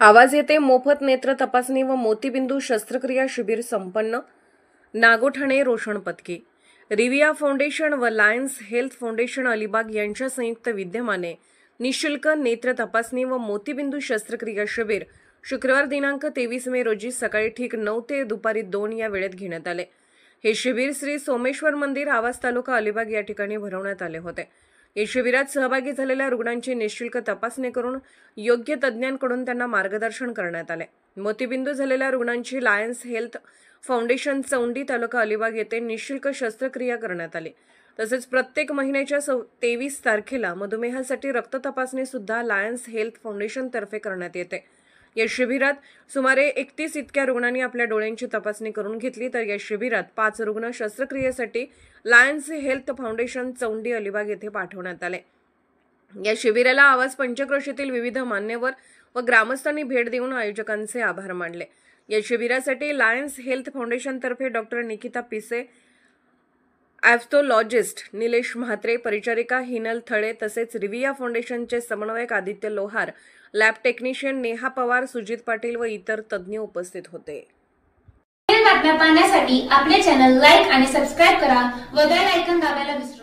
आवाज येते मोफत नेत्र तपासणी व मोतीबिंदू शस्त्रक्रिया शिबिर संपन्न। नागोठाणे रोशन पत्की। रिविया फाउंडेशन व लायन्स हेल्थ फाउंडेशन अलिबाग यांच्या संयुक्त विद्यमाने निःशुल्क नेत्र तपासणी व मोतीबिंदू शस्त्रक्रिया शिबिर शुक्रवार दिनांक 23 मे रोजी सकाळी ठीक 9 ते दुपारी 2 या वेळेत घेण्यात आले। हे शिबिर श्री सोमेश्वर मंदिर आवास तालुका अलिबाग या ठिकाणी भरवण्यात आले होते। या शिबिरात सहभागी झालेल्या रुग्णांची निःशुल्क तपासणी करून योग्य तज्ञांकडून त्यांना मार्गदर्शन करण्यात आले। मोतीबिंदू झालेल्या रुग्णांची लायन्स हेल्थ फाउंडेशन चौंडी तालुका अलिबाग येथे निःशुल्क शस्त्रक्रिया करण्यात आली। तसेच प्रत्येक महिन्याच्या 23 तारखेला मधुमेहासाठी रक्त तपासणी सुद्धा लायन्स हेल्थ फाउंडेशन तर्फे करण्यात येते। या शिबिरात सुमारे 31 इतक्या रुग्णांनी आपल्या डोळ्यांची तपासणी करून घेतली, तर या शिबिरात 5 रुग्ण शस्त्रक्रियेसाठी Lions health foundation Chondi Alibag येथे पाठवण्यात आले। या शिबिराला आवाज पंचक्रोशीतील विविध मान्यवर व ग्रामस्थांनी भेट देऊन आयोजकांचे आभार मानले। या शिबिरासाठी लायन्स हेल्थ फाउंडेशन तर्फे डॉक्टर निकिता पिसे, ऑप्थोलॉजिस्ट निलेश म्हात्रे, परिचारिका हिनल थळे तसेच रिविया फाउंडेशनचे समन्वयक आदित्य लोहार, लॅब टेक्निशियन नेहा पवार, सुजित पाटील व इतर तज्ञ उपस्थित होते। बातम्या पाहण्यासाठी आपले चॅनल लाईक आणि सबस्क्राइब करा व बेल आयकॉन दाबायला विसरू नका।